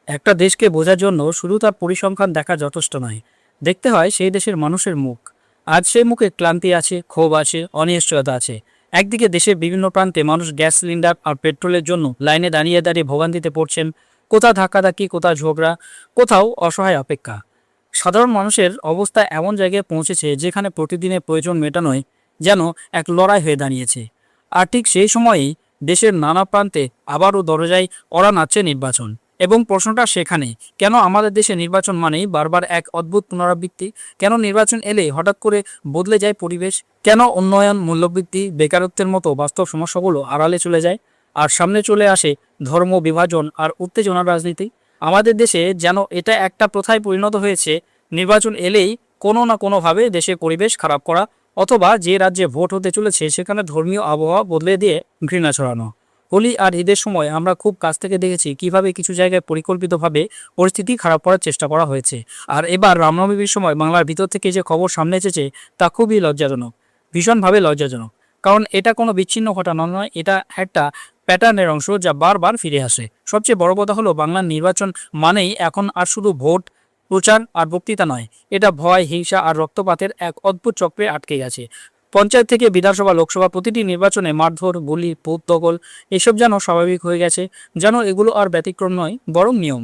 একটা দেশকে বোঝার জন্য শুধু তার পরিসংখ্যান দেখা যথেষ্ট নয়, দেখতে হয় সেই দেশের মানুষের মুখ। আজ সেই মুখে ক্লান্তি আছে, ক্ষোভ আছে, অনিশ্চয়তা আছে। একদিকে দেশের বিভিন্ন প্রান্তে মানুষ গ্যাস সিলিন্ডার আর পেট্রোলের জন্য লাইনে দাঁড়িয়ে দাঁড়িয়ে ভোগান্তিতে পড়ছেন। কোথাও ধাক্কাধাক্কি, কোথাও ঝগড়া, কোথাও অসহায় অপেক্ষা। সাধারণ মানুষের অবস্থা এমন জায়গায় পৌঁছেছে যেখানে প্রতিদিনের প্রয়োজন মেটানোই যেন এক লড়াই হয়ে দাঁড়িয়েছে। আর ঠিক সেই সময়েই দেশের নানা প্রান্তে আবারও দরজায় কড়া নাড়ছে নির্বাচন। এবং প্রশ্নটা সেখানে, কেন আমাদের দেশে নির্বাচন মানেই বারবার এক অদ্ভুত পুনরাবৃত্তি? কেন নির্বাচন এলে হঠাৎ করে বদলে যায় পরিবেশ? কেন উন্নয়ন, মূল্যবৃদ্ধি, বেকারত্বের মতো বাস্তব সমস্যাগুলো আড়ালে চলে যায় আর সামনে চলে আসে ধর্ম, বিভাজন আর উত্তেজনার রাজনীতি? আমাদের দেশে যেন এটা একটা প্রথায় পরিণত হয়েছে, নির্বাচন এলেই কোনো না কোনোভাবে দেশের পরিবেশ খারাপ করা, অথবা যে রাজ্যে ভোট হতে চলেছে সেখানে ধর্মীয় আবহাওয়া বদলে দিয়ে ঘৃণা ছড়ানো। হোলি আর ঈদের সময় আমরা খুব কাছ থেকে দেখেছি কিভাবে কিছু জায়গায় পরিকল্পিতভাবে পরিস্থিতি খারাপ করার চেষ্টা করা হয়েছে। আর এবার রামনবমীর সময় বাংলার ভিতর থেকে যে খবর সামনে এসেছে তা খুবই লজ্জাজনক, ভীষণভাবে লজ্জাজনক। কারণ এটা কোনো বিচ্ছিন্ন ঘটনা নয়, এটা একটা প্যাটার্নের অংশ যা বারবার ফিরে আসে। সবচেয়ে বড় কথা হলো, বাংলার নির্বাচন মানেই এখন আর শুধু ভোট, প্রচার আর বক্তৃতা নয়, এটা ভয়, হিংসা আর রক্তপাতের এক অদ্ভুত চক্রে আটকে গেছে। পঞ্চায়েত থেকে বিধানসভা, লোকসভা, প্রতিটি নির্বাচনে মারধর, গুলি, ভোট দখল, এসব যেন স্বাভাবিক হয়ে গেছে। যেন এগুলো আর ব্যতিক্রম নয়, বরং নিয়ম।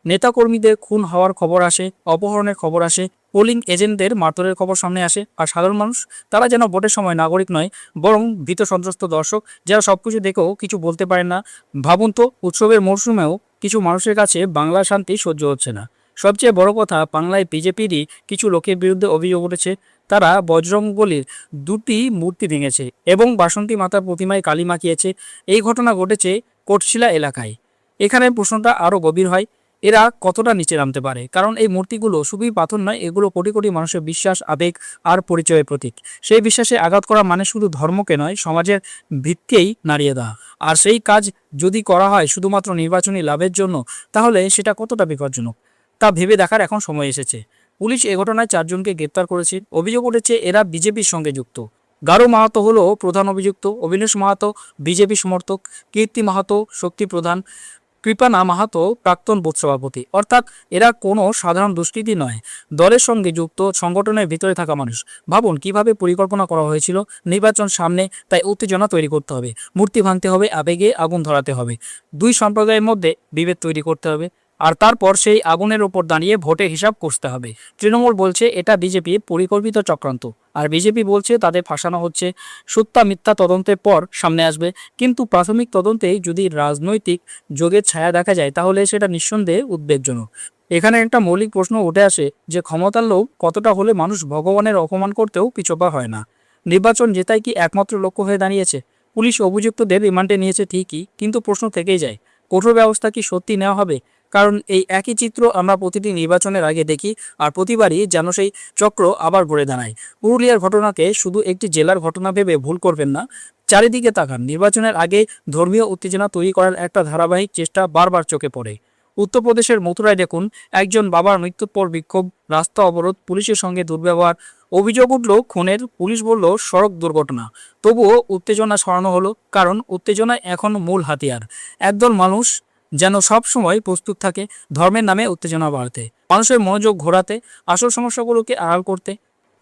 নেতাকর্মীদের খুন হওয়ার খবর আসে, অপহরণের খবর আসে, পোলিং এজেন্টদের মারধরের খবর সামনে আসে। আর সাধারণ মানুষ, তারা যেন ভোটের সময় নাগরিক নয়, বরং ভীত সন্ত্রস্ত দর্শক, যারা সবকিছু দেখেও কিছু বলতে পারেন না। ভাবুন তো, উৎসবের মরশুমেও কিছু মানুষের কাছে বাংলার শান্তি সহ্য হচ্ছে না। সবচেয়ে বড় কথা, বাংলায় বিজেপিরই কিছু লোকের বিরুদ্ধে অভিযোগ উঠেছে, তারা বজরংবলীর দুটি মূর্তি ভেঙেছে এবং বাসন্তী মাতার প্রতিমায় কালি মাখিয়েছে। এই ঘটনা ঘটেছে কোটশিলা এলাকায়। এখানে প্রশ্নটা আরও গভীর হয়, এরা কতটা নিচে নামতে পারে? কারণ এই মূর্তিগুলো শুধুই পাথর নয়, এগুলো কোটি কোটি মানুষের বিশ্বাস, আবেগ আর পরিচয়ের প্রতীক। সেই বিশ্বাসে আঘাত করা মানে শুধু ধর্মকে নয়, সমাজের ভিতকেই নাড়িয়ে দেওয়া। আর সেই কাজ যদি করা হয় শুধুমাত্র নির্বাচনী লাভের জন্য, তাহলে সেটা কতটা বিপজ্জনক তা ভেবে দেখার এখন সময় এসেছে। পুলিশ এ ঘটনায় 4 জনকে গ্রেপ্তার করেছে। অভিযোগ উঠেছে এরা বিজেপির সঙ্গে যুক্ত। গারো মাহাতো হলো প্রধান অভিযুক্ত, অবিনাশ মাহাতো বিজেপি সমর্থক, কীর্তি মাহাতো শক্তি প্রধান, কৃপানা মাহাতো প্রাক্তন বুথ সভাপতি। অর্থাৎ এরা কোনো সাধারণ দুষ্কৃতী নয়, দলের সঙ্গে যুক্ত, সংগঠনের ভিতরে থাকা মানুষ। ভাবুন কিভাবে পরিকল্পনা করা হয়েছিল। নির্বাচন সামনে, তাই উত্তেজনা তৈরি করতে হবে, মূর্তি ভাঙতে হবে, আবেগে আগুন ধরাতে হবে, দুই সম্প্রদায়ের মধ্যে বিভেদ তৈরি করতে হবে, আর তারপর সেই আগুনের ওপর দাঁড়িয়ে ভোটের হিসাব কষতে হবে। তৃণমূল বলছে এটা বিজেপির পরিকল্পিত চক্রান্ত, আর বিজেপি বলছে তাদের ফাঁসানো হচ্ছে। সত্যা মিথ্যা তদন্তের পর সামনে আসবে, কিন্তু প্রাথমিক তদন্তেই যদি রাজনৈতিক যোগের ছায়া দেখা যায় তাহলে সেটা নিঃসন্দেহে উদ্বেগজনক। এখানে একটা মৌলিক প্রশ্ন উঠে আসে যে ক্ষমতার লোভ কতটা হলে মানুষ ভগবানের অপমান করতেও পিছপা হয় না। নির্বাচন জেতাই কি একমাত্র লক্ষ্য হয়ে দাঁড়িয়েছে? পুলিশ অভিযুক্তদের রিমান্ডে নিয়েছে ঠিকই, কিন্তু প্রশ্ন থেকেই যায়, কঠোর ব্যবস্থা কি সত্যি নেওয়া হবে? কারণ এই একই চিত্র আমরা প্রতিটি নির্বাচনের আগে দেখি, আর প্রতিবারই যেন সেই চক্র আবার ঘুরে দাঁড়ায়। পুরুলিয়ার ঘটনাকে শুধু একটি জেলার ঘটনা ভেবে ভুল করবেন না। চারিদিকে তাকান, নির্বাচনের আগে ধর্মীয় উত্তেজনা তৈরি করার একটা ধারাবাহিক চেষ্টা বারবার চোখে পড়ে। উত্তরপ্রদেশের মথুরায় দেখুন, একজন বাবার মৃত্যুর পর বিক্ষোভ, রাস্তা অবরোধ, পুলিশের সঙ্গে দুর্ব্যবহার। অভিযোগ উঠল খুনের, পুলিশ বলল সড়ক দুর্ঘটনা। তবুও উত্তেজনা ছড়ানো হলো, কারণ উত্তেজনা এখন মূল হাতিয়ার। একদল মানুষ যেন সব সময় প্রস্তুত থাকে ধর্মের নামে উত্তেজনা বাড়াতে, মানুষের মনোযোগ ঘোরাতে, আসল সমস্যাগুলোকে আড়াল করতে।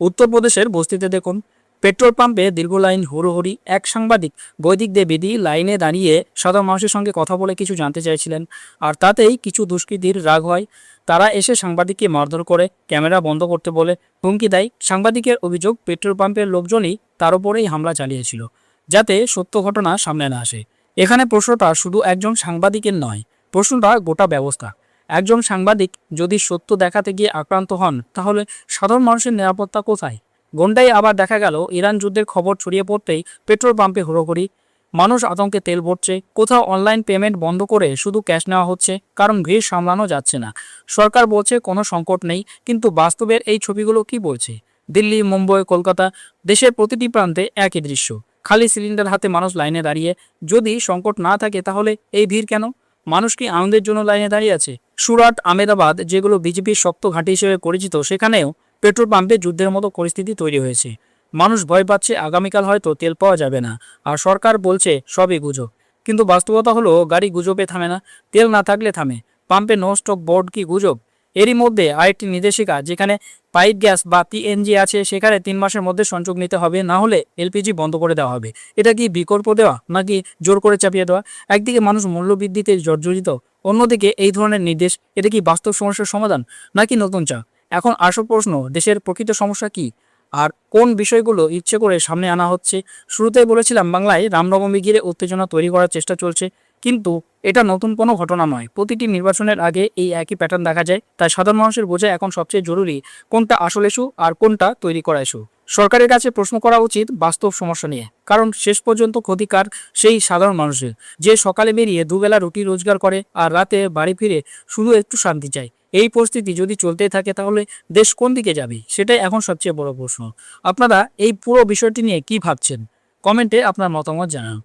উত্তরপ্রদেশের বস্তিতে দেখুন, পেট্রোল পাম্পে দীর্ঘ লাইন, হুড়োহুড়ি। এক সাংবাদিক বৈদিক দেবীদি লাইনে দাঁড়িয়ে সাধারণ মানুষের সঙ্গে কথা বলে কিছু জানতে চাইছিলেন, আর তাতেই কিছু দুষ্কৃতীর রাগ হয়। তারা এসে সাংবাদিককে মারধর করে, ক্যামেরা বন্ধ করতে বলে, হুমকি দেয়। সাংবাদিকের অভিযোগ, পেট্রোল পাম্পের লোকজনই তার উপরেই হামলা চালিয়েছিল, যাতে সত্য ঘটনা সামনে না আসে। এখানে প্রশ্নটা শুধু একজন সাংবাদিকের নয়, প্রশ্নটা গোটা ব্যবস্থা। একজন সাংবাদিক যদি সত্য দেখাতে গিয়ে আক্রান্ত হন, তাহলে সাধারণ মানুষের নিরাপত্তা কোথায়? গন্ডায় আবার দেখা গেল, ইরান যুদ্ধের খবর ছড়িয়ে পড়তেই পেট্রোল পাম্পে হুড়োহুড়ি, মানুষ আতঙ্কে তেল ভরছে। কোথাও অনলাইন পেমেন্ট বন্ধ করে শুধু ক্যাশ নেওয়া হচ্ছে, কারণ ভিড় সামলানো যাচ্ছে না। সরকার বলছে কোনো সংকট নেই, কিন্তু বাস্তবের এই ছবিগুলো কি বলছে? দিল্লি, মুম্বই, কলকাতা, দেশের প্রতিটি প্রান্তে একই দৃশ্য, খালি সিলিন্ডার হাতে মানুষ লাইনে দাঁড়িয়ে। যদি সংকট না থাকে তাহলে এই ভিড় কেন? মানুষ কি আনন্দের জন্য লাইনে দাঁড়িয়ে আছে? সুরাট, আহমেদাবাদ, যেগুলো বিজেপির শক্ত ঘাঁটি হিসেবে পরিচিত, সেখানেও পেট্রোল পাম্পে যুদ্ধের মতো পরিস্থিতি তৈরি হয়েছে। মানুষ ভয় পাচ্ছে আগামীকাল হয়তো তেল পাওয়া যাবে না, আর সরকার বলছে সবই গুজব। কিন্তু বাস্তবতা হলো গাড়ি গুজবে থামে না, তেল না থাকলে থামে। পাম্পে নো স্টপ বোর্ড কি গুজব? এরই মধ্যে আরেকটি নির্দেশিকা, যেখানে পাইপ গ্যাস বা পিএনজি আছে সেখানে 3 মাসের মধ্যে সংযোগ নিতে হবে, না হলে এলপিজি বন্ধ করে দেওয়া হবে। এটা কি বিকল্প দেওয়া নাকি জোর করে চাপিয়ে দেওয়া? একদিকে মানুষ মূল্যবৃদ্ধিতে জর্জরিত, অন্যদিকে এই ধরনের নির্দেশ, এটা কি বাস্তব সমস্যার সমাধান নাকি নতুন চাপ? এখন আসল প্রশ্ন, দেশের প্রকৃত সমস্যা কি আর কোন বিষয়গুলো ইচ্ছে করে সামনে আনা হচ্ছে? শুরুতেই বলেছিলাম বাংলায় রামনবমী ঘিরে উত্তেজনা তৈরি করার চেষ্টা চলছে, কিন্তু এটা নতুন কোনো ঘটনা নয়। প্রতিটি নির্বাচনের আগে এই একই প্যাটার্ন দেখা যায়। তাই সাধারণ মানুষের বোঝা এখন সবচেয়ে জরুরি কোনটা আসল ইস্যু আর কোনটা তৈরি করা ইস্যু। সরকারের কাছে প্রশ্ন করা উচিত বাস্তব সমস্যা নিয়ে, কারণ শেষ পর্যন্ত ক্ষতিকার সেই সাধারণ মানুষের, যে সকালে বেরিয়ে দুবেলা রুটি রোজগার করে আর রাতে বাড়ি ফিরে শুধু একটু শান্তি চায়। এই পরিস্থিতি যদি চলতেই থাকে তাহলে দেশ কোন দিকে যাবে, সেটাই এখন সবচেয়ে বড় প্রশ্ন। আপনারা এই পুরো বিষয়টি নিয়ে কি ভাবছেন? কমেন্টে আপনার মতামত জানান।